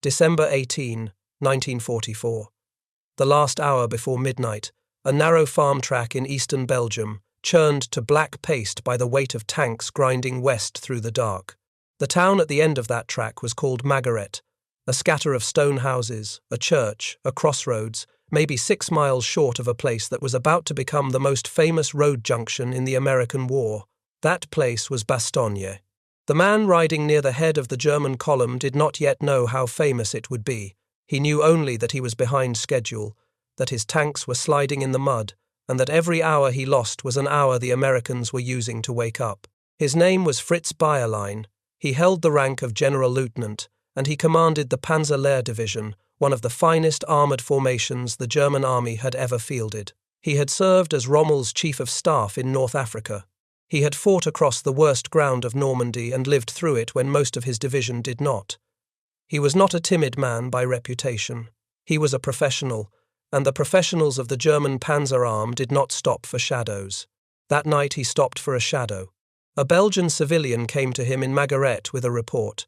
December 18, 1944. The last hour before midnight, a narrow farm track in eastern Belgium, churned to black paste by the weight of tanks grinding west through the dark. The town at the end of that track was called Magaret, a scatter of stone houses, a church, a crossroads, maybe 6 miles short of a place that was about to become the most famous road junction in the American War. That place was Bastogne. The man riding near the head of the German column did not yet know how famous it would be. He knew only that he was behind schedule, that his tanks were sliding in the mud, and that every hour he lost was an hour the Americans were using to wake up. His name was Fritz Bayerlein. He held the rank of general lieutenant, and he commanded the Panzer Lehr Division, one of the finest armoured formations the German army had ever fielded. He had served as Rommel's chief of staff in North Africa. He had fought across the worst ground of Normandy and lived through it when most of his division did not. He was not a timid man by reputation. He was a professional, and the professionals of the German Panzer Arm did not stop for shadows. That night he stopped for a shadow. A Belgian civilian came to him in Magaret with a report.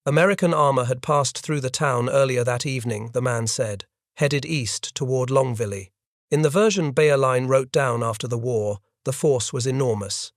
American armour had passed through the town earlier that evening, the man said, headed east toward Longvilly. In the version Bayerlein wrote down after the war, the force was enormous.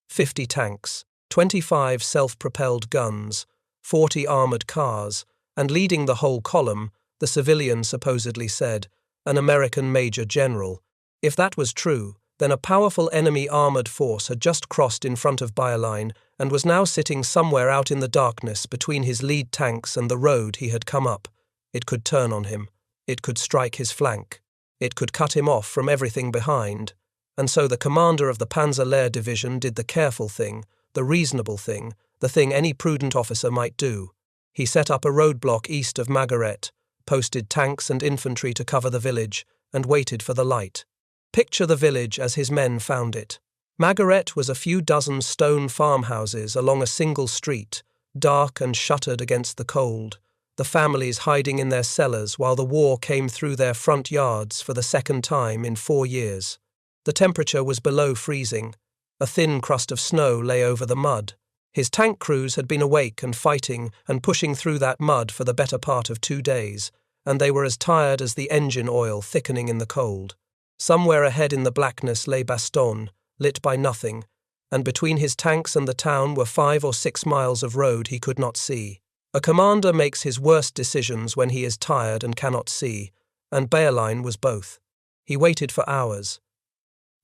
50 tanks, 25 self-propelled guns, 40 armoured cars, and leading the whole column, the civilian supposedly said, an American major general. If that was true, then a powerful enemy armoured force had just crossed in front of Bayerlein and was now sitting somewhere out in the darkness between his lead tanks and the road he had come up. It could turn on him. It could strike his flank. It could cut him off from everything behind. And so the commander of the Panzer Lehr Division did the careful thing, the reasonable thing, the thing any prudent officer might do. He set up a roadblock east of Magaret, posted tanks and infantry to cover the village, and waited for the light. Picture the village as his men found it. Magaret was a few dozen stone farmhouses along a single street, dark and shuttered against the cold, the families hiding in their cellars while the war came through their front yards for the second time in 4 years. The temperature was below freezing. A thin crust of snow lay over the mud. His tank crews had been awake and fighting and pushing through that mud for the better part of 2 days, and they were as tired as the engine oil thickening in the cold. Somewhere ahead in the blackness lay Bastogne, lit by nothing, and between his tanks and the town were 5 or 6 miles of road he could not see. A commander makes his worst decisions when he is tired and cannot see, and Bayerlein was both. He waited for hours.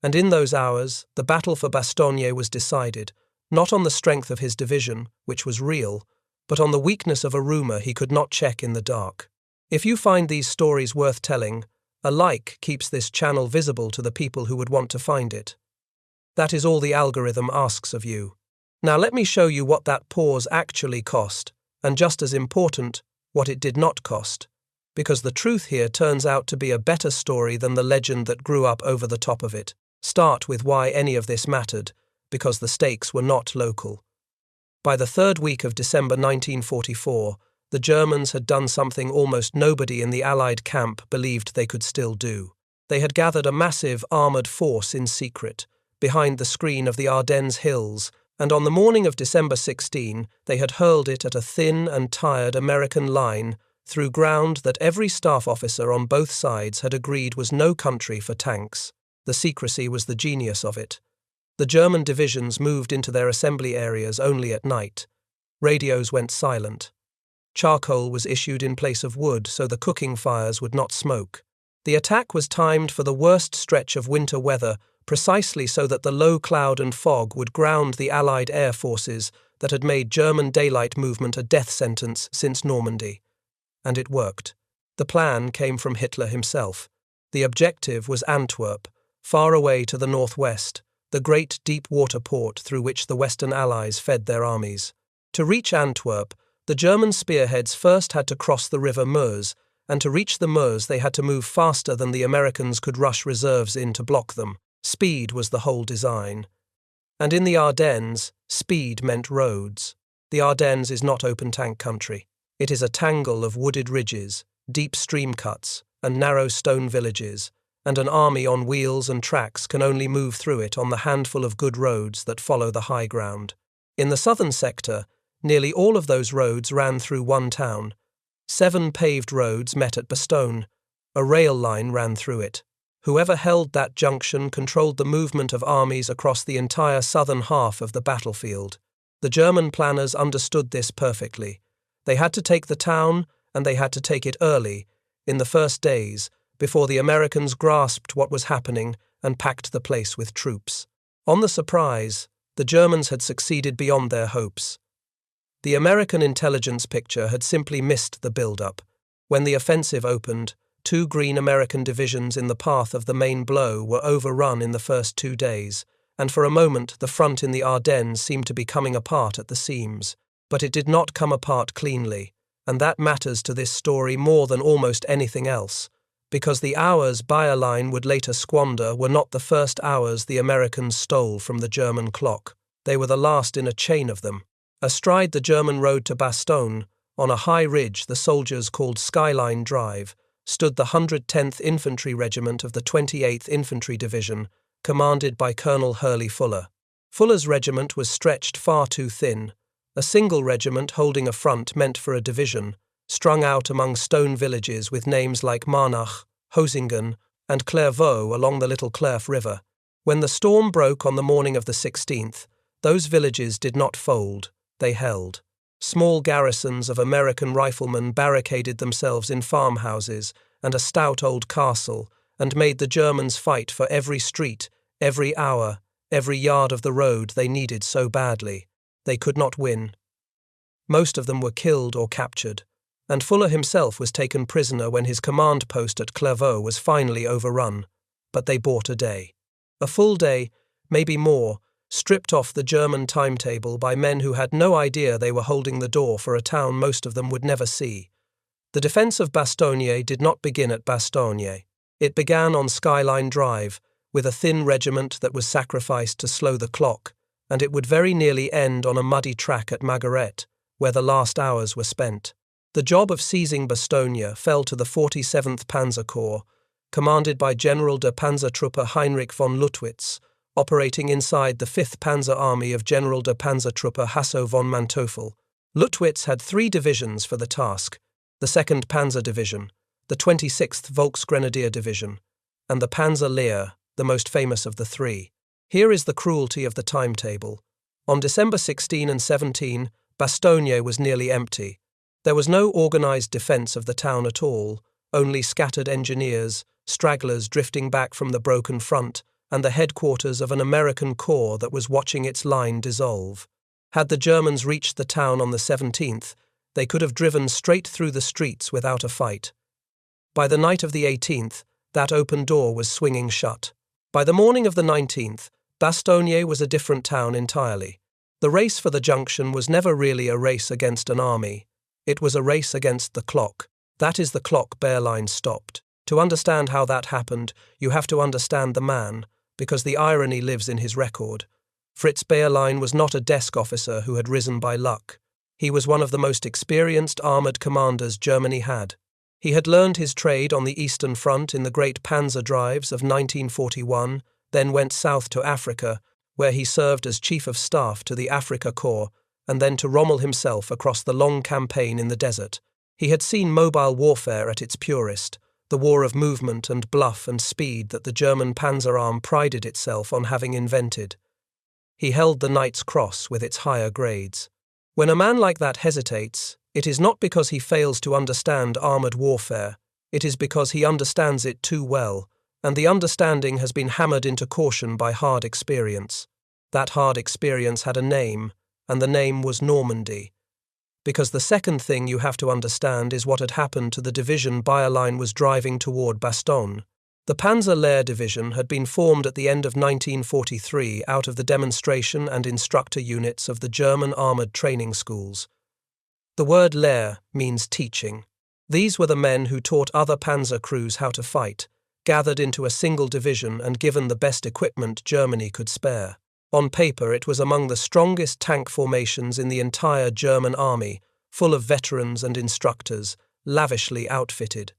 And in those hours, the battle for Bastogne was decided, not on the strength of his division, which was real, but on the weakness of a rumour he could not check in the dark. If you find these stories worth telling, a like keeps this channel visible to the people who would want to find it. That is all the algorithm asks of you. Now let me show you what that pause actually cost, and just as important, what it did not cost, because the truth here turns out to be a better story than the legend that grew up over the top of it. Start with why any of this mattered, because the stakes were not local. By the 3rd week of December 1944, the Germans had done something almost nobody in the Allied camp believed they could still do. They had gathered a massive armoured force in secret, behind the screen of the Ardennes hills, and on the morning of December 16, they had hurled it at a thin and tired American line through ground that every staff officer on both sides had agreed was no country for tanks. The secrecy was the genius of it. The German divisions moved into their assembly areas only at night. Radios went silent. Charcoal was issued in place of wood so the cooking fires would not smoke. The attack was timed for the worst stretch of winter weather, precisely so that the low cloud and fog would ground the Allied air forces that had made German daylight movement a death sentence since Normandy. And it worked. The plan came from Hitler himself. The objective was Antwerp, far away to the northwest, the great deep water port through which the Western Allies fed their armies. To reach Antwerp, the German spearheads first had to cross the river Meuse, and to reach the Meuse they had to move faster than the Americans could rush reserves in to block them. Speed was the whole design. And in the Ardennes, speed meant roads. The Ardennes is not open tank country. It is a tangle of wooded ridges, deep stream cuts, and narrow stone villages, and an army on wheels and tracks can only move through it on the handful of good roads that follow the high ground. In the southern sector, nearly all of those roads ran through one town, 7 paved roads met at Bastogne. A rail line ran through it. Whoever held that junction controlled the movement of armies across the entire southern half of the battlefield. The German planners understood this perfectly. They had to take the town, and they had to take it early, in the first days, before the Americans grasped what was happening and packed the place with troops. On the surprise, the Germans had succeeded beyond their hopes. The American intelligence picture had simply missed the build-up. When the offensive opened, 2 green American divisions in the path of the main blow were overrun in the first 2 days, and for a moment the front in the Ardennes seemed to be coming apart at the seams. But it did not come apart cleanly, and that matters to this story more than almost anything else, because the hours Bayerlein would later squander were not the first hours the Americans stole from the German clock. They were the last in a chain of them. Astride the German road to Bastogne, on a high ridge the soldiers called Skyline Drive, stood the 110th Infantry Regiment of the 28th Infantry Division, commanded by Colonel Hurley Fuller. Fuller's regiment was stretched far too thin. A single regiment holding a front meant for a division, strung out among stone villages with names like Marnach, Hosingen, and Clairvaux along the Little Clairf River. When the storm broke on the morning of the 16th, those villages did not fold, they held. Small garrisons of American riflemen barricaded themselves in farmhouses and a stout old castle and made the Germans fight for every street, every hour, every yard of the road they needed so badly. They could not win. Most of them were killed or captured, and Fuller himself was taken prisoner when his command post at Clairvaux was finally overrun, but they bought a day. A full day, maybe more, stripped off the German timetable by men who had no idea they were holding the door for a town most of them would never see. The defense of Bastogne did not begin at Bastogne. It began on Skyline Drive, with a thin regiment that was sacrificed to slow the clock, and it would very nearly end on a muddy track at Magaret, where the last hours were spent. The job of seizing Bastogne fell to the 47th Panzer Corps, commanded by General der Panzertruppe Heinrich von Luttwitz, operating inside the 5th Panzer Army of General der Panzertruppe Hasso von Manteuffel. Luttwitz had 3 divisions for the task: the 2nd Panzer Division, the 26th Volksgrenadier Division, and the Panzer Lehr, the most famous of the 3. Here is the cruelty of the timetable. On December 16 and 17, Bastogne was nearly empty. There was no organized defense of the town at all, only scattered engineers, stragglers drifting back from the broken front, and the headquarters of an American corps that was watching its line dissolve. Had the Germans reached the town on the 17th, they could have driven straight through the streets without a fight. By the night of the 18th, that open door was swinging shut. By the morning of the 19th, Bastogne was a different town entirely. The race for the junction was never really a race against an army. It was a race against the clock. That is the clock Bayerlein stopped. To understand how that happened, you have to understand the man, because the irony lives in his record. Fritz Bayerlein was not a desk officer who had risen by luck. He was one of the most experienced armoured commanders Germany had. He had learned his trade on the Eastern Front in the great panzer drives of 1941, then went south to Africa, where he served as Chief of Staff to the Afrika Korps, and then to Rommel himself across the long campaign in the desert. He had seen mobile warfare at its purest, the war of movement and bluff and speed that the German Panzer Arm prided itself on having invented. He held the Knight's Cross with its higher grades. When a man like that hesitates, it is not because he fails to understand armoured warfare, it is because he understands it too well, and the understanding has been hammered into caution by hard experience. That hard experience had a name, and the name was Normandy. Because the second thing you have to understand is what had happened to the division Bayerlein was driving toward Bastogne. The Panzer Lehr Division had been formed at the end of 1943 out of the demonstration and instructor units of the German armoured training schools. The word Lehr means teaching. These were the men who taught other panzer crews how to fight, gathered into a single division and given the best equipment Germany could spare. On paper, it was among the strongest tank formations in the entire German army, full of veterans and instructors, lavishly outfitted.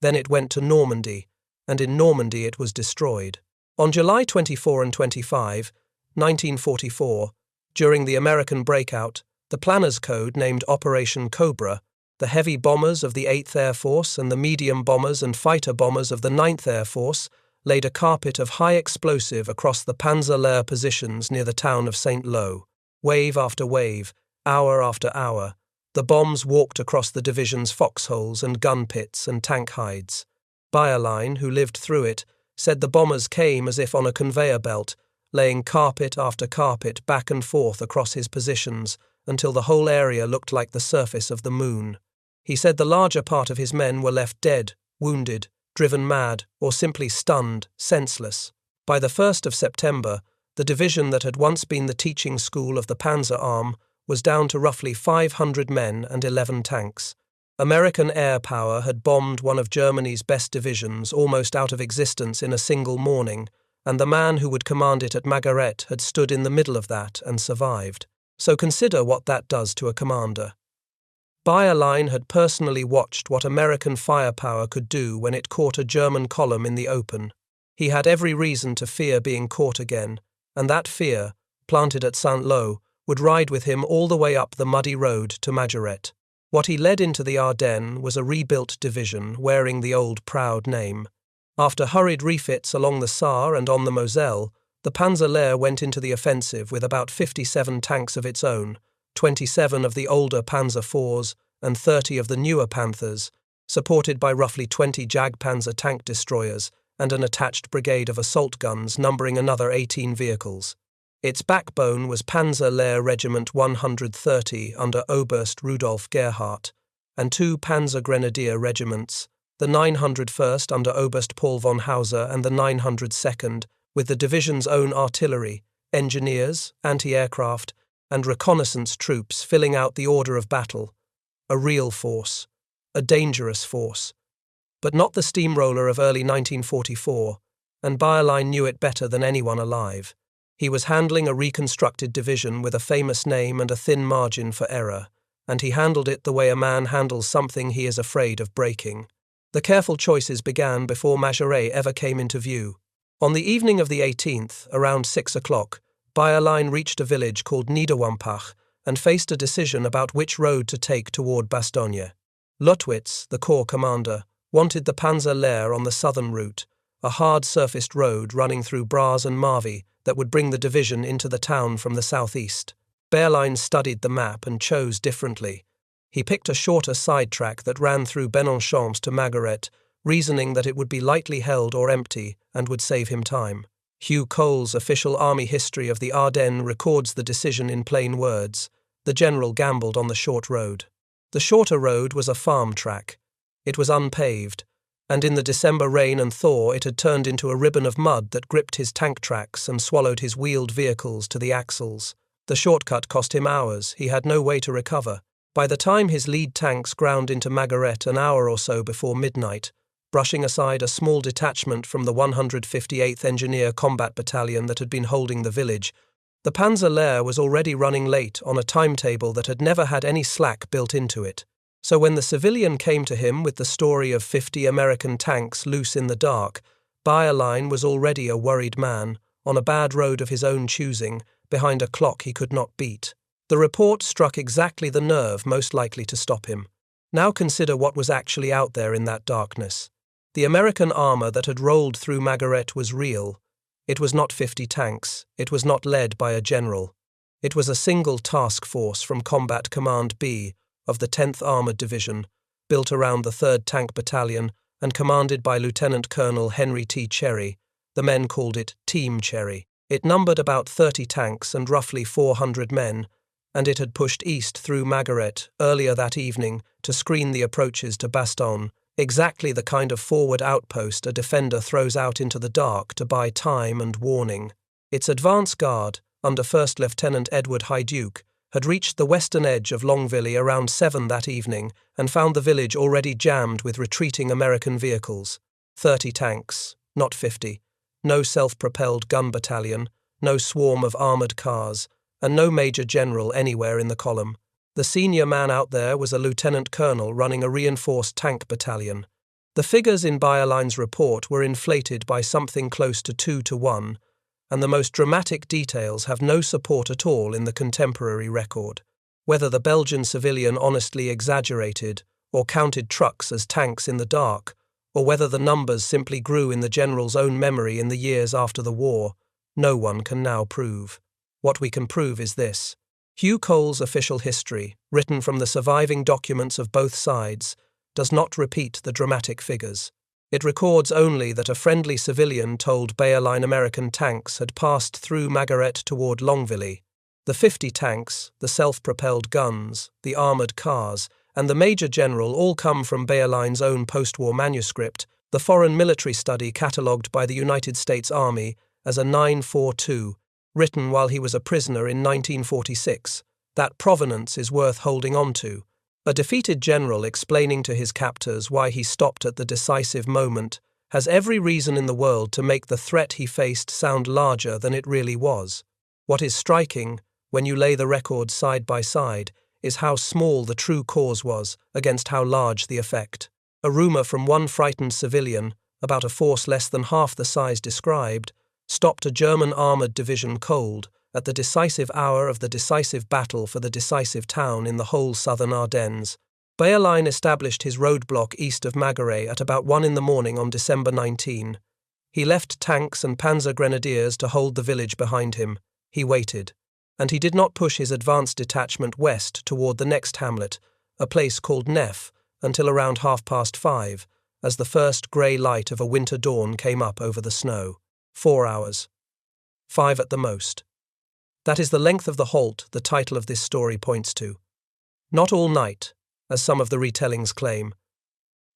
Then it went to Normandy, and in Normandy it was destroyed. On July 24 and 25, 1944, during the American breakout, the Planners Code named Operation Cobra, the heavy bombers of the 8th Air Force and the medium bombers and fighter bombers of the 9th Air Force laid a carpet of high explosive across the Panzer Lehr positions near the town of St. Lo. Wave after wave, hour after hour, the bombs walked across the division's foxholes and gun pits and tank hides. Bayerlein, who lived through it, said the bombers came as if on a conveyor belt, laying carpet after carpet back and forth across his positions until the whole area looked like the surface of the moon. He said the larger part of his men were left dead, wounded, driven mad, or simply stunned, senseless. By the 1st of September, the division that had once been the teaching school of the Panzer Arm was down to roughly 500 men and 11 tanks. American air power had bombed one of Germany's best divisions almost out of existence in a single morning, and the man who would command it at Magaret had stood in the middle of that and survived. So consider what that does to a commander. Bayerlein had personally watched what American firepower could do when it caught a German column in the open. He had every reason to fear being caught again, and that fear, planted at St. Lo, would ride with him all the way up the muddy road to Mageret. What he led into the Ardennes was a rebuilt division wearing the old proud name. After hurried refits along the Saar and on the Moselle, the Panzer Lehr went into the offensive with about 57 tanks of its own, 27 of the older Panzer IVs and 30 of the newer Panthers, supported by roughly 20 Jagdpanzer tank destroyers and an attached brigade of assault guns numbering another 18 vehicles. Its backbone was Panzer Lehr Regiment 130 under Oberst Rudolf Gerhardt, and 2 Panzer Grenadier regiments, the 901st under Oberst Paul von Hauser and the 902nd, with the division's own artillery, engineers, anti-aircraft, and reconnaissance troops filling out the order of battle. A real force. A dangerous force. But not the steamroller of early 1944, and Bayerlein knew it better than anyone alive. He was handling a reconstructed division with a famous name and a thin margin for error, and he handled it the way a man handles something he is afraid of breaking. The careful choices began before Magaret ever came into view. On the evening of the 18th, around 6 o'clock, Bayerlein reached a village called Niederwampach and faced a decision about which road to take toward Bastogne. Lutwitz, the corps commander, wanted the Panzer Lehr on the southern route, a hard-surfaced road running through Bras and Marvy that would bring the division into the town from the southeast. Bayerlein studied the map and chose differently. He picked a shorter sidetrack that ran through Benanchamps to Magaret, reasoning that it would be lightly held or empty and would save him time. Hugh Cole's official army history of the Ardennes records the decision in plain words. The general gambled on the short road. The shorter road was a farm track. It was unpaved, and in the December rain and thaw it had turned into a ribbon of mud that gripped his tank tracks and swallowed his wheeled vehicles to the axles. The shortcut cost him hours. He had no way to recover. By the time his lead tanks ground into Magaret an hour or so before midnight, brushing aside a small detachment from the 158th Engineer Combat Battalion that had been holding the village, the Panzer Lehr was already running late on a timetable that had never had any slack built into it. So when the civilian came to him with the story of 50 American tanks loose in the dark, Bayerlein was already a worried man, on a bad road of his own choosing, behind a clock he could not beat. The report struck exactly the nerve most likely to stop him. Now consider what was actually out there in that darkness. The American armor that had rolled through Magaret was real. It was not 50 tanks. It was not led by a general. It was a single task force from Combat Command B of the 10th Armored Division, built around the 3rd Tank Battalion and commanded by Lieutenant Colonel Henry T. Cherry. The men called it Team Cherry. It numbered about 30 tanks and roughly 400 men, and it had pushed east through Magaret earlier that evening to screen the approaches to Bastogne, exactly the kind of forward outpost a defender throws out into the dark to buy time and warning. Its advance guard, under First Lieutenant Edward Hyduke, had reached the western edge of Longvilly around 7 that evening and found the village already jammed with retreating American vehicles. 30 tanks, not 50. No self-propelled gun battalion, no swarm of armoured cars, and no major general anywhere in the column. The senior man out there was a lieutenant colonel running a reinforced tank battalion. The figures in Bayerlein's report were inflated by something close to 2 to 1, and the most dramatic details have no support at all in the contemporary record. Whether the Belgian civilian honestly exaggerated or counted trucks as tanks in the dark, or whether the numbers simply grew in the general's own memory in the years after the war, no one can now prove. What we can prove is this. Hugh Cole's official history, written from the surviving documents of both sides, does not repeat the dramatic figures. It records only that a friendly civilian told Bayerlein American tanks had passed through Magaret toward Longville. The 50 tanks, the self-propelled guns, the armoured cars, and the Major General all come from Bayerlein's own post-war manuscript, the foreign military study catalogued by the United States Army as a 942, written while he was a prisoner in 1946. That provenance is worth holding on to. A defeated general explaining to his captors why he stopped at the decisive moment has every reason in the world to make the threat he faced sound larger than it really was. What is striking, when you lay the records side by side, is how small the true cause was against how large the effect. A rumour from one frightened civilian, about a force less than half the size described, stopped a German armoured division cold at the decisive hour of the decisive battle for the decisive town in the whole southern Ardennes. Bayerlein established his roadblock east of Magaret at about 1 in the morning on December 19. He left tanks and panzer grenadiers to hold the village behind him. He waited, and he did not push his advance detachment west toward the next hamlet, a place called Neff, until around 5:30, as the first grey light of a winter dawn came up over the snow. 4 hours. 5 at the most. That is the length of the halt the title of this story points to. Not all night, as some of the retellings claim.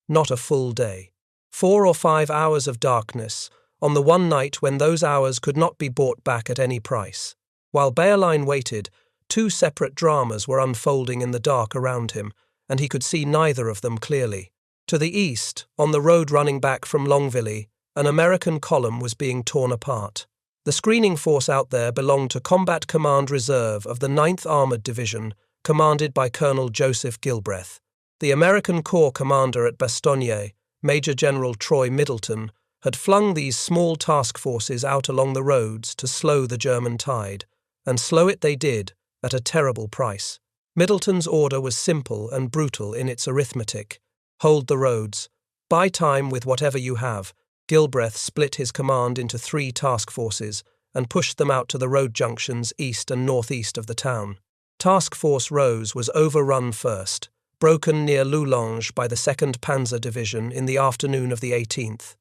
Not a full day. 4 or 5 hours of darkness, on the one night when those hours could not be bought back at any price. While Bayerlein waited, 2 separate dramas were unfolding in the dark around him, and he could see neither of them clearly. To the east, on the road running back from Longville, an American column was being torn apart. The screening force out there belonged to Combat Command Reserve of the 9th Armoured Division, commanded by Colonel Joseph Gilbreth. The American Corps commander at Bastogne, Major General Troy Middleton, had flung these small task forces out along the roads to slow the German tide, and slow it they did, at a terrible price. Middleton's order was simple and brutal in its arithmetic. Hold the roads. Buy time with whatever you have. Gilbreth split his command into 3 task forces and pushed them out to the road junctions east and northeast of the town. Task Force Rose was overrun first, broken near Loulange by the 2nd Panzer Division in the afternoon of the 18th.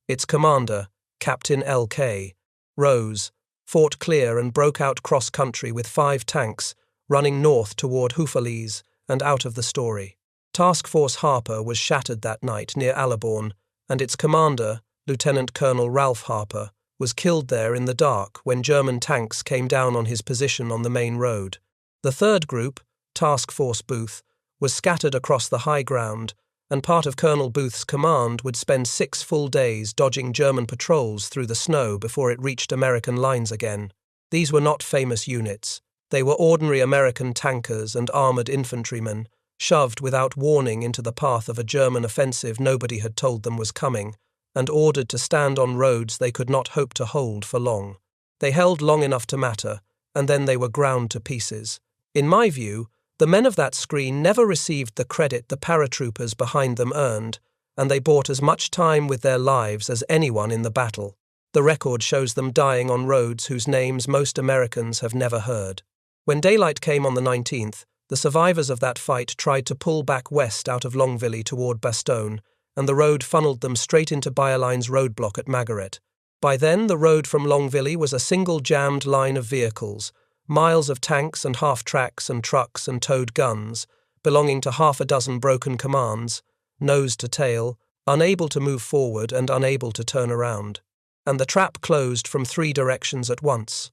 Its commander, Captain L.K. Rose, fought clear and broke out cross-country with 5 tanks, running north toward Houffalize and out of the story. Task Force Harper was shattered that night near Airborne, and its commander, Lieutenant Colonel Ralph Harper, was killed there in the dark when German tanks came down on his position on the main road. The third group, Task Force Booth, was scattered across the high ground, and part of Colonel Booth's command would spend 6 full days dodging German patrols through the snow before it reached American lines again. These were not famous units. They were ordinary American tankers and armoured infantrymen, shoved without warning into the path of a German offensive nobody had told them was coming, and ordered to stand on roads they could not hope to hold for long. They held long enough to matter, and then they were ground to pieces. In my view, the men of that screen never received the credit the paratroopers behind them earned, and they bought as much time with their lives as anyone in the battle. The record shows them dying on roads whose names most Americans have never heard. When daylight came on the 19th, the survivors of that fight tried to pull back west out of Longville toward Bastogne, and the road funneled them straight into Bayerlein's roadblock at Magaret. By then, the road from Longville was a single jammed line of vehicles, miles of tanks and half-tracks and trucks and towed guns, belonging to half a dozen broken commands, nose to tail, unable to move forward and unable to turn around. And the trap closed from 3 directions at once.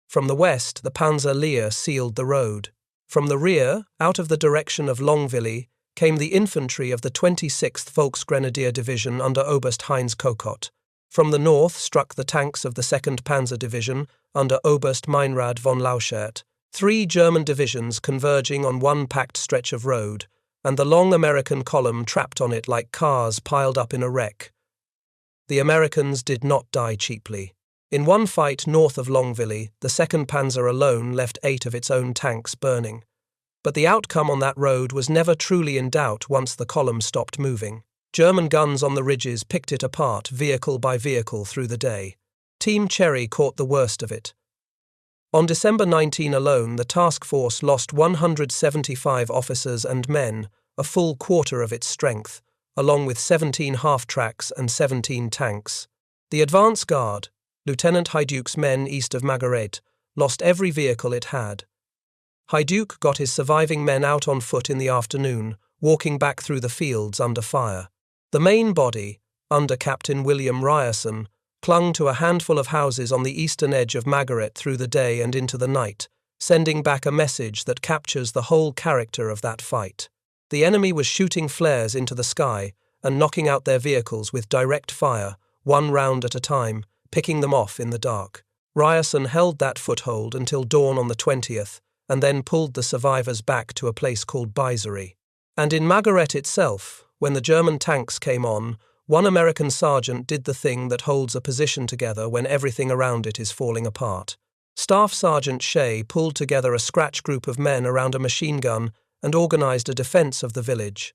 From the west, the Panzer Lehr sealed the road. From the rear, out of the direction of Longville, came the infantry of the 26th Volksgrenadier Division under Oberst Heinz Kokott. From the north struck the tanks of the 2nd Panzer Division under Oberst Meinrad von Lauschert, 3 German divisions converging on one packed stretch of road, and the long American column trapped on it like cars piled up in a wreck. The Americans did not die cheaply. In one fight north of Longville, the 2nd Panzer alone left 8 of its own tanks burning. But the outcome on that road was never truly in doubt once the column stopped moving. German guns on the ridges picked it apart vehicle by vehicle through the day. Team Cherry caught the worst of it. On December 19 alone, the task force lost 175 officers and men, a full quarter of its strength, along with 17 half-tracks and 17 tanks. The advance guard, Lieutenant Hajduk's men east of Magaret, lost every vehicle it had. Hajduk got his surviving men out on foot in the afternoon, walking back through the fields under fire. The main body, under Captain William Ryerson, clung to a handful of houses on the eastern edge of Magaret through the day and into the night, sending back a message that captures the whole character of that fight. The enemy was shooting flares into the sky and knocking out their vehicles with direct fire, one round at a time, picking them off in the dark. Ryerson held that foothold until dawn on the 20th, and then pulled the survivors back to a place called Baisery. And in Magaret itself, when the German tanks came on, one American sergeant did the thing that holds a position together when everything around it is falling apart. Staff Sergeant Shea pulled together a scratch group of men around a machine gun and organized a defense of the village.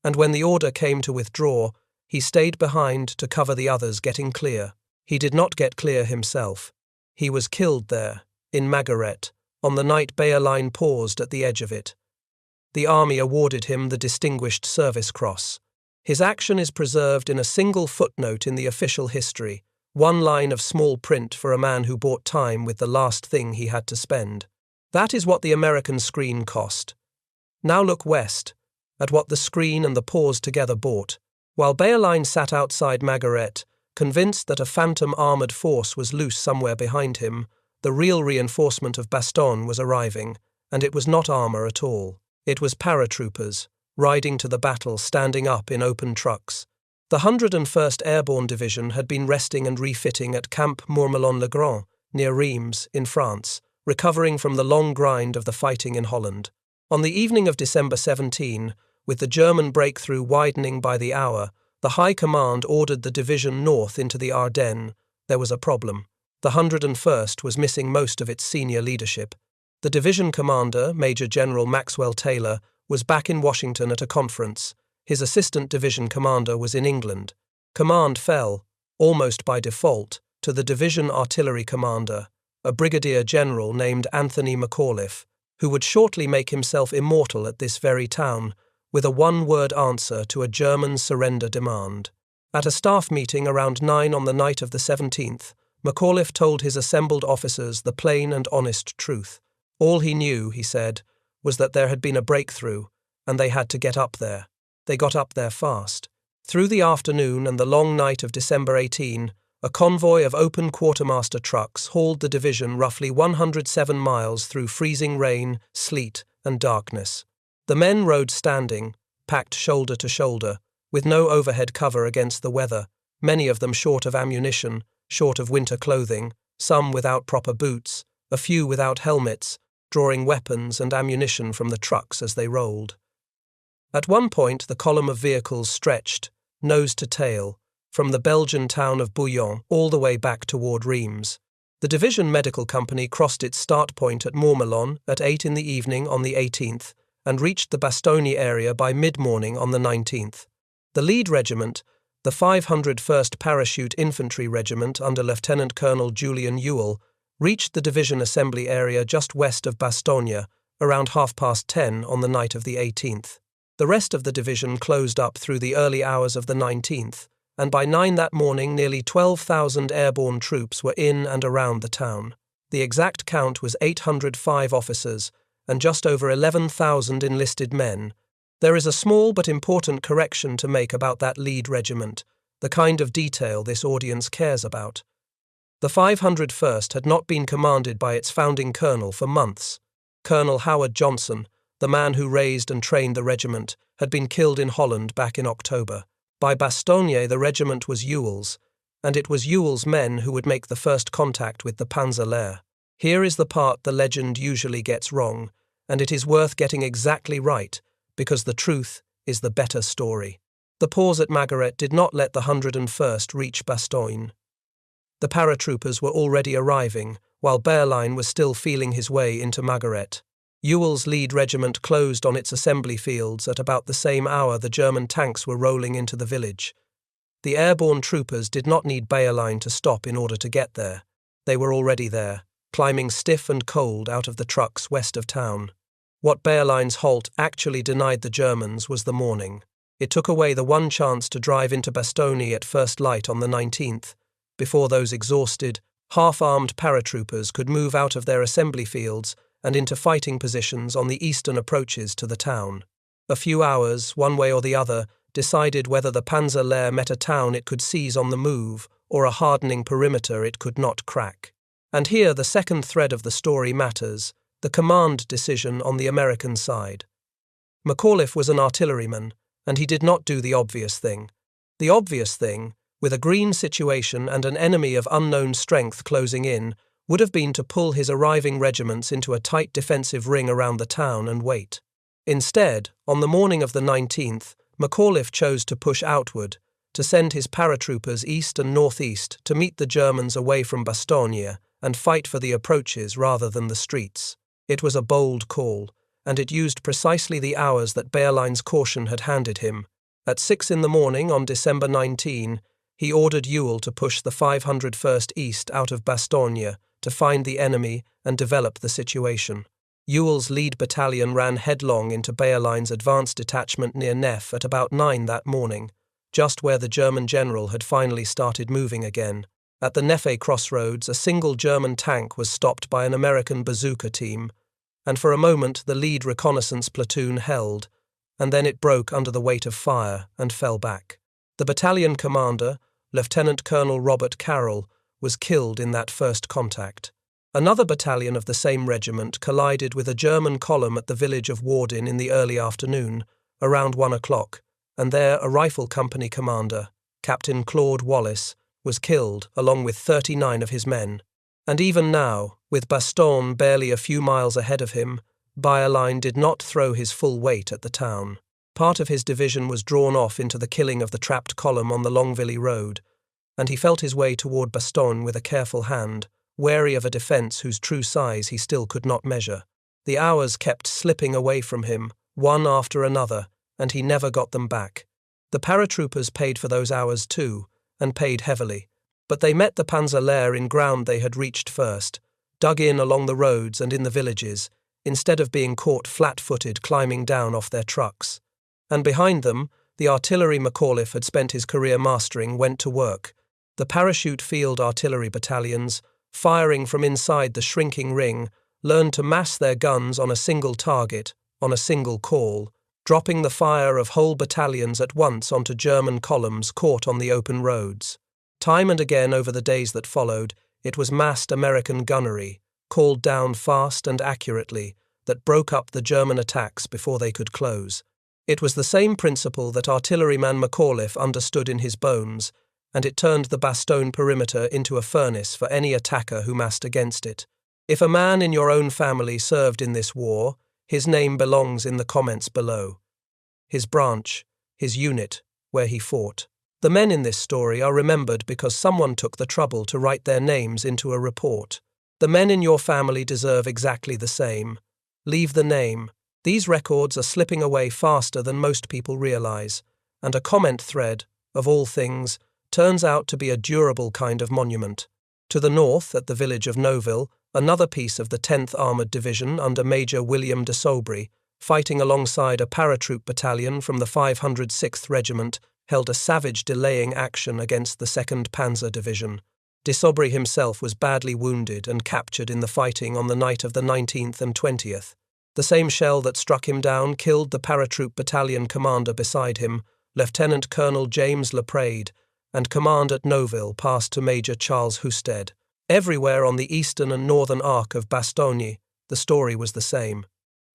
And when the order came to withdraw, he stayed behind to cover the others getting clear. He did not get clear himself. He was killed there, in Magaret, on the night Bayerlein paused at the edge of it. The army awarded him the Distinguished Service Cross. His action is preserved in a single footnote in the official history, one line of small print for a man who bought time with the last thing he had to spend. That is what the American screen cost. Now look west, at what the screen and the pause together bought. While Bayerlein sat outside Magaret, convinced that a phantom armoured force was loose somewhere behind him, the real reinforcement of Bastogne was arriving, and it was not armour at all. It was paratroopers, riding to the battle standing up in open trucks. The 101st Airborne Division had been resting and refitting at Camp Mourmelon-le-Grand, near Reims, in France, recovering from the long grind of the fighting in Holland. On the evening of December 17, with the German breakthrough widening by the hour, the High Command ordered the division north into the Ardennes. There was a problem. The 101st was missing most of its senior leadership. The division commander, Major General Maxwell Taylor, was back in Washington at a conference. His assistant division commander was in England. Command fell, almost by default, to the division artillery commander, a brigadier general named Anthony McAuliffe, who would shortly make himself immortal at this very town, with a one-word answer to a German surrender demand. At a staff meeting around 9 on the night of the 17th, McAuliffe told his assembled officers the plain and honest truth. All he knew, he said, was that there had been a breakthrough, and they had to get up there. They got up there fast. Through the afternoon and the long night of December 18, a convoy of open quartermaster trucks hauled the division roughly 107 miles through freezing rain, sleet, and darkness. The men rode standing, packed shoulder to shoulder, with no overhead cover against the weather, many of them short of ammunition, short of winter clothing, some without proper boots, a few without helmets, drawing weapons and ammunition from the trucks as they rolled. At one point, the column of vehicles stretched, nose to tail, from the Belgian town of Bouillon all the way back toward Reims. The division medical company crossed its start point at Mourmelon at 8 in the evening on the 18th and reached the Bastogne area by mid-morning on the 19th. The lead regiment, the 501st Parachute Infantry Regiment under Lieutenant Colonel Julian Ewell, reached the division assembly area just west of Bastogne around 10:30 on the night of the 18th. The rest of the division closed up through the early hours of the 19th, and by 9 that morning nearly 12,000 airborne troops were in and around the town. The exact count was 805 officers and just over 11,000 enlisted men. There is a small but important correction to make about that lead regiment, the kind of detail this audience cares about. The 501st had not been commanded by its founding colonel for months. Colonel Howard Johnson, the man who raised and trained the regiment, had been killed in Holland back in October. By Bastogne, the regiment was Ewell's, and it was Ewell's men who would make the first contact with the Panzer Lehr. Here is the part the legend usually gets wrong, and it is worth getting exactly right, because the truth is the better story. The pause at Magaret did not let the 101st reach Bastogne. The paratroopers were already arriving, while Bayerlein was still feeling his way into Magaret. Ewell's lead regiment closed on its assembly fields at about the same hour the German tanks were rolling into the village. The airborne troopers did not need Bayerlein to stop in order to get there. They were already there, climbing stiff and cold out of the trucks west of town. What Bayerlein's halt actually denied the Germans was the morning. It took away the one chance to drive into Bastogne at first light on the 19th, before those exhausted, half-armed paratroopers could move out of their assembly fields and into fighting positions on the eastern approaches to the town. A few hours, one way or the other, decided whether the Panzer Lehr met a town it could seize on the move or a hardening perimeter it could not crack. And here the second thread of the story matters, the command decision on the American side. McAuliffe was an artilleryman, and he did not do the obvious thing. The obvious thing, with a green situation and an enemy of unknown strength closing in, would have been to pull his arriving regiments into a tight defensive ring around the town and wait. Instead, on the morning of the 19th, McAuliffe chose to push outward, to send his paratroopers east and northeast to meet the Germans away from Bastogne and fight for the approaches rather than the streets. It was a bold call, and it used precisely the hours that Bayerlein's caution had handed him. At 6 in the morning on December 19, he ordered Ewell to push the 501st East out of Bastogne to find the enemy and develop the situation. Ewell's lead battalion ran headlong into Bayerlein's advance detachment near Neff at about 9 that morning, just where the German general had finally started moving again. At the Neffe crossroads, a single German tank was stopped by an American bazooka team, and for a moment the lead reconnaissance platoon held, and then it broke under the weight of fire and fell back. The battalion commander, Lieutenant Colonel Robert Carroll, was killed in that first contact. Another battalion of the same regiment collided with a German column at the village of Warden in the early afternoon, around 1 o'clock, and there a rifle company commander, Captain Claude Wallace, was killed along with 39 of his men. And even now, with Bastogne barely a few miles ahead of him, Bayerlein did not throw his full weight at the town. Part of his division was drawn off into the killing of the trapped column on the Longvilly road, and he felt his way toward Bastogne with a careful hand, wary of a defence whose true size he still could not measure. The hours kept slipping away from him, one after another, and he never got them back. The paratroopers paid for those hours too, and paid heavily. But they met the Panzer Lehr in ground they had reached first, dug in along the roads and in the villages, instead of being caught flat-footed climbing down off their trucks. And behind them, the artillery McAuliffe had spent his career mastering went to work. The parachute field artillery battalions, firing from inside the shrinking ring, learned to mass their guns on a single target, on a single call, dropping the fire of whole battalions at once onto German columns caught on the open roads. Time and again over the days that followed, it was massed American gunnery, called down fast and accurately, that broke up the German attacks before they could close. It was the same principle that artilleryman McAuliffe understood in his bones, and it turned the Bastogne perimeter into a furnace for any attacker who massed against it. If a man in your own family served in this war, his name belongs in the comments below. His branch, his unit, where he fought. The men in this story are remembered because someone took the trouble to write their names into a report. The men in your family deserve exactly the same. Leave the name. These records are slipping away faster than most people realize, and a comment thread, of all things, turns out to be a durable kind of monument. To the north, at the village of Neuville, another piece of the 10th Armoured Division under Major William de Sobry, fighting alongside a paratroop battalion from the 506th Regiment, held a savage delaying action against the 2nd Panzer Division. De Sobry himself was badly wounded and captured in the fighting on the night of the 19th and 20th. The same shell that struck him down killed the paratroop battalion commander beside him, Lieutenant Colonel James Leprade, and command at Neuville passed to Major Charles Husted. Everywhere on the eastern and northern arc of Bastogne, the story was the same.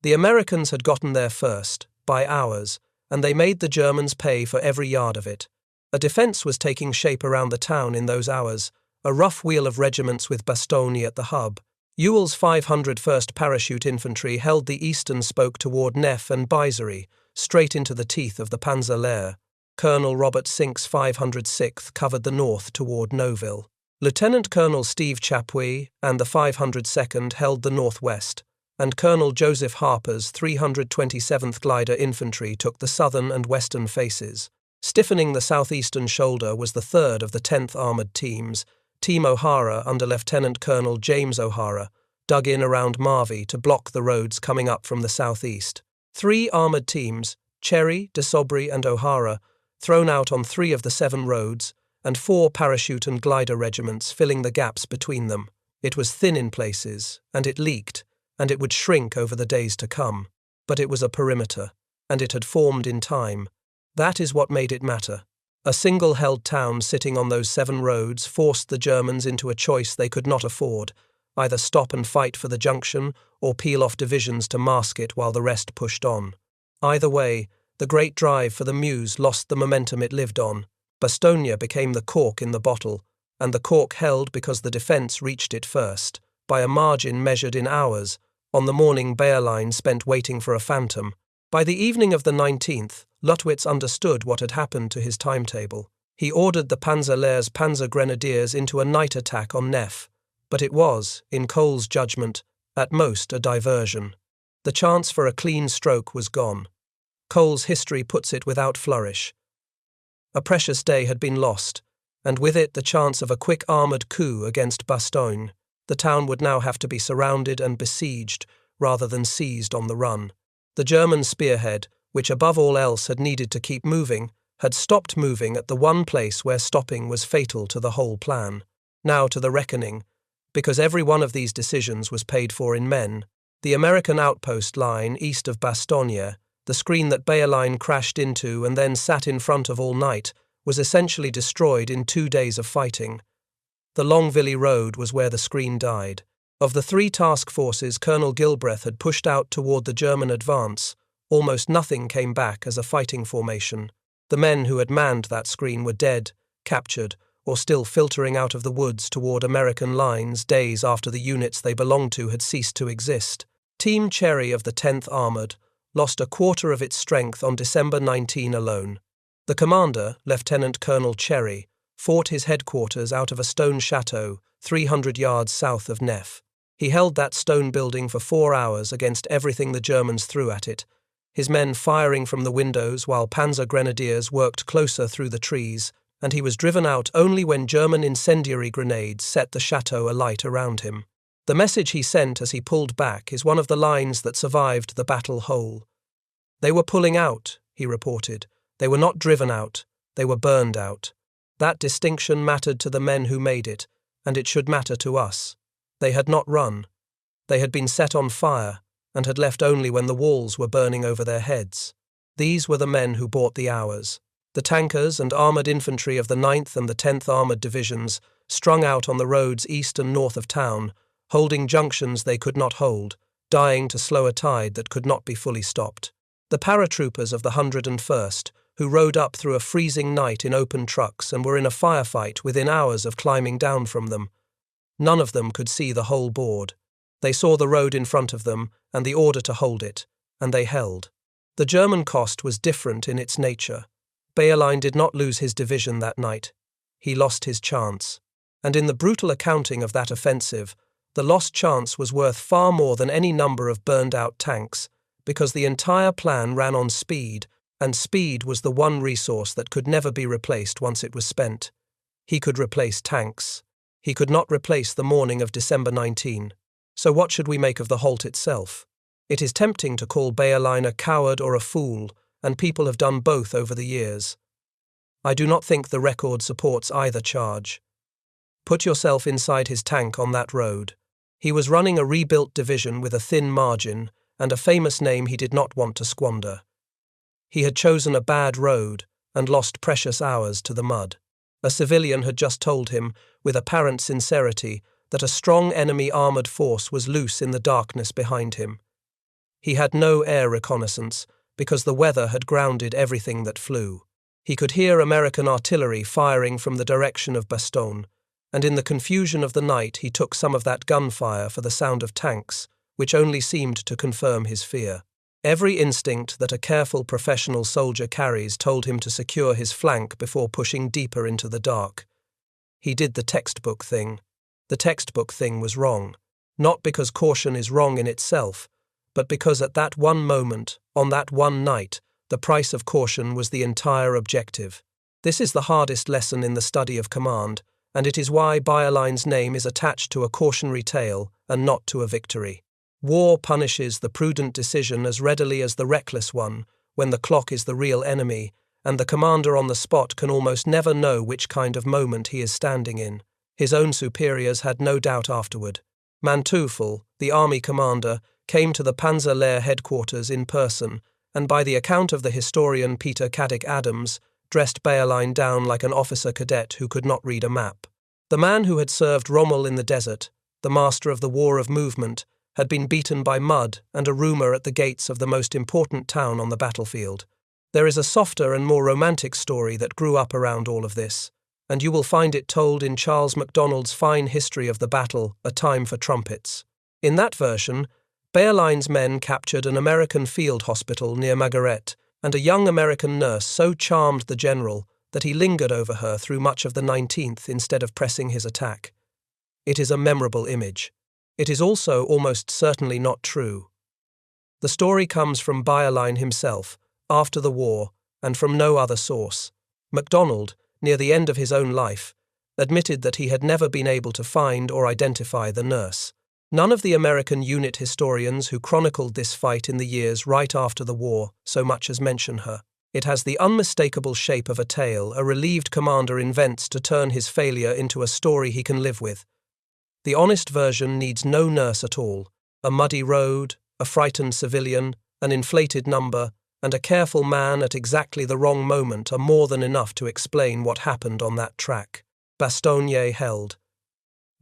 The Americans had gotten there first, by hours, and they made the Germans pay for every yard of it. A defence was taking shape around the town in those hours, a rough wheel of regiments with Bastogne at the hub. Ewell's 501st Parachute Infantry held the eastern spoke toward Neff and Baisery, straight into the teeth of the Panzer Lehr. Colonel Robert Sink's 506th covered the north toward Neuville. Lieutenant Colonel Steve Chapuis and the 502nd held the northwest, and Colonel Joseph Harper's 327th Glider Infantry took the southern and western faces. Stiffening the southeastern shoulder was the 3rd of the 10th Armoured Teams. Team O'Hara, under Lieutenant Colonel James O'Hara, dug in around Marvey to block the roads coming up from the southeast. 3 armoured teams, Cherry, de Sobry and O'Hara, thrown out on 3 of the 7 roads, and 4 parachute and glider regiments filling the gaps between them. It was thin in places, and it leaked, and it would shrink over the days to come. But it was a perimeter, and it had formed in time. That is what made it matter. A single held town sitting on those 7 roads forced the Germans into a choice they could not afford, either stop and fight for the junction or peel off divisions to mask it while the rest pushed on. Either way, the great drive for the Meuse lost the momentum it lived on. Bastogne became the cork in the bottle, and the cork held because the defence reached it first, by a margin measured in hours, on the morning Bayerlein spent waiting for a phantom. By the evening of the 19th, Luttwitz understood what had happened to his timetable. He ordered the Panzer Lehr's Panzer Grenadiers into a night attack on Neff, but it was, in Cole's judgment, at most a diversion. The chance for a clean stroke was gone. Cole's history puts it without flourish. A precious day had been lost, and with it the chance of a quick armoured coup against Bastogne. The town would now have to be surrounded and besieged, rather than seized on the run. The German spearhead, which above all else had needed to keep moving, had stopped moving at the one place where stopping was fatal to the whole plan. Now to the reckoning, because every one of these decisions was paid for in men. The American outpost line east of Bastogne, the screen that Bayerlein crashed into and then sat in front of all night, was essentially destroyed in 2 days of fighting. The Longvilly Road was where the screen died. Of the 3 task forces Colonel Gilbreth had pushed out toward the German advance, almost nothing came back as a fighting formation. The men who had manned that screen were dead, captured, or still filtering out of the woods toward American lines days after the units they belonged to had ceased to exist. Team Cherry of the 10th Armoured lost a quarter of its strength on December 19 alone. The commander, Lieutenant Colonel Cherry, fought his headquarters out of a stone chateau 300 yards south of Neff. He held that stone building for 4 hours against everything the Germans threw at it, his men firing from the windows while Panzer Grenadiers worked closer through the trees, and he was driven out only when German incendiary grenades set the chateau alight around him. The message he sent as he pulled back is one of the lines that survived the battle whole. "They were pulling out," he reported. "They were not driven out, they were burned out." That distinction mattered to the men who made it, and it should matter to us. They had not run. They had been set on fire, and had left only when the walls were burning over their heads. These were the men who bought the hours. The tankers and armoured infantry of the 9th and the 10th Armoured Divisions, strung out on the roads east and north of town, holding junctions they could not hold, dying to slow a tide that could not be fully stopped. The paratroopers of the 101st, who rode up through a freezing night in open trucks and were in a firefight within hours of climbing down from them. None of them could see the whole board. They saw the road in front of them and the order to hold it, and they held. The German cost was different in its nature. Bayerlein did not lose his division that night. He lost his chance. And in the brutal accounting of that offensive, the lost chance was worth far more than any number of burned-out tanks, because the entire plan ran on speed, and speed was the one resource that could never be replaced once it was spent. He could replace tanks. He could not replace the morning of December 19. So what should we make of the halt itself? It is tempting to call Bayerlein a coward or a fool, and people have done both over the years. I do not think the record supports either charge. Put yourself inside his tank on that road. He was running a rebuilt division with a thin margin, and a famous name he did not want to squander. He had chosen a bad road, and lost precious hours to the mud. A civilian had just told him, with apparent sincerity, that a strong enemy armoured force was loose in the darkness behind him. He had no air reconnaissance, because the weather had grounded everything that flew. He could hear American artillery firing from the direction of Bastogne, and in the confusion of the night he took some of that gunfire for the sound of tanks, which only seemed to confirm his fear. Every instinct that a careful professional soldier carries told him to secure his flank before pushing deeper into the dark. He did the textbook thing. The textbook thing was wrong. not because caution is wrong in itself, but because at that one moment, on that one night, the price of caution was the entire objective. This is the hardest lesson in the study of command, and it is why Bayerlein's name is attached to a cautionary tale and not to a victory. War punishes the prudent decision as readily as the reckless one, when the clock is the real enemy, and the commander on the spot can almost never know which kind of moment he is standing in. His own superiors had no doubt afterward. Manteuffel, the army commander, came to the Panzer Lehr headquarters in person, and by the account of the historian Peter Caddick Adams, dressed Bayerlein down like an officer cadet who could not read a map. The man who had served Rommel in the desert, the master of the War of Movement, had been beaten by mud and a rumour at the gates of the most important town on the battlefield. There is a softer and more romantic story that grew up around all of this, and you will find it told in Charles MacDonald's fine history of the battle, A Time for Trumpets. In that version, Bayerlein's men captured an American field hospital near Magaret, and a young American nurse so charmed the general that he lingered over her through much of the 19th instead of pressing his attack. It is a memorable image. It is also almost certainly not true. The story comes from Bayerlein himself, after the war, and from no other source. MacDonald, near the end of his own life, admitted that he had never been able to find or identify the nurse. None of the American unit historians who chronicled this fight in the years right after the war so much as mention her. It has the unmistakable shape of a tale a relieved commander invents to turn his failure into a story he can live with. The honest version needs no nurse at all. A muddy road, a frightened civilian, an inflated number, and a careful man at exactly the wrong moment are more than enough to explain what happened on that track. Bastogne held.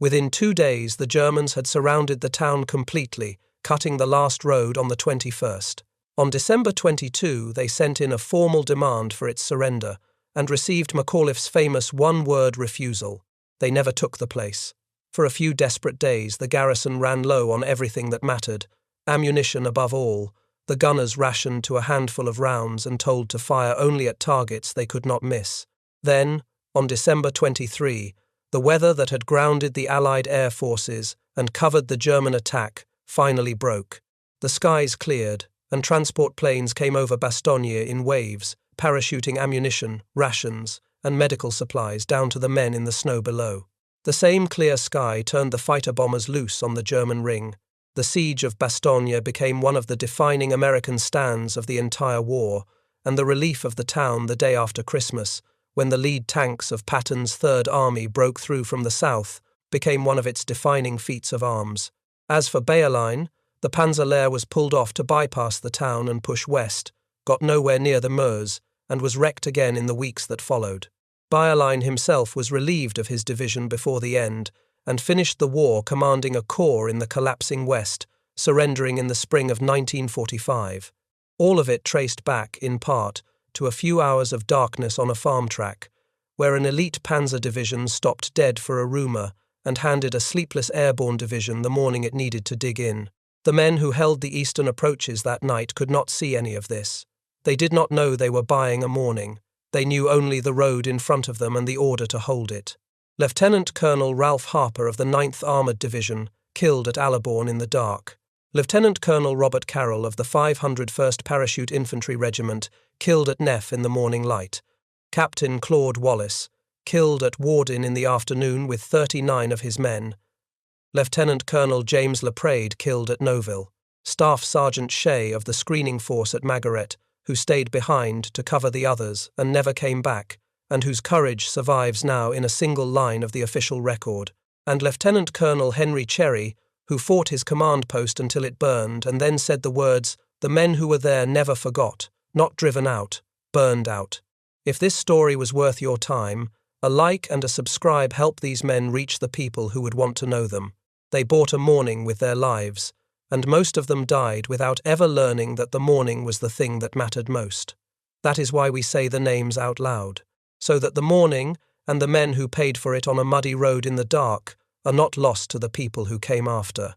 Within 2 days, the Germans had surrounded the town completely, cutting the last road on the 21st. On December 22, they sent in a formal demand for its surrender and received McAuliffe's famous one-word refusal. They never took the place. For a few desperate days, the garrison ran low on everything that mattered, ammunition above all, the gunners rationed to a handful of rounds and told to fire only at targets they could not miss. Then, on December 23, the weather that had grounded the Allied air forces and covered the German attack finally broke. The skies cleared, and transport planes came over Bastogne in waves, parachuting ammunition, rations, and medical supplies down to the men in the snow below. The same clear sky turned the fighter bombers loose on the German ring. The siege of Bastogne became one of the defining American stands of the entire war, and the relief of the town the day after Christmas, when the lead tanks of Patton's Third Army broke through from the south, became one of its defining feats of arms. As for Bayerlein, the Panzer Lehr was pulled off to bypass the town and push west, got nowhere near the Meuse, and was wrecked again in the weeks that followed. Bayerlein himself was relieved of his division before the end, and finished the war commanding a corps in the collapsing west, surrendering in the spring of 1945. All of it traced back, in part, to a few hours of darkness on a farm track, where an elite panzer division stopped dead for a rumour and handed a sleepless airborne division the morning it needed to dig in. The men who held the eastern approaches that night could not see any of this. They did not know they were buying a morning. They knew only the road in front of them and the order to hold it. Lieutenant Colonel Ralph Harper of the 9th Armoured Division, killed at Airborne in the dark. Lieutenant Colonel Robert Carroll of the 501st Parachute Infantry Regiment, killed at Neff in the morning light. Captain Claude Wallace, killed at Warden in the afternoon with 39 of his men. Lieutenant Colonel James Laprade, killed at Noville. Staff Sergeant Shea of the screening force at Magaret, who stayed behind to cover the others and never came back, and whose courage survives now in a single line of the official record. And Lieutenant Colonel Henry Cherry, who fought his command post until it burned and then said the words, "The men who were there never forgot, not driven out, burned out." If this story was worth your time, a like and a subscribe help these men reach the people who would want to know them. They bought a mourning with their lives, and most of them died without ever learning that the mourning was the thing that mattered most. That is why we say the names out loud, so that the mourning and the men who paid for it on a muddy road in the dark are not lost to the people who came after.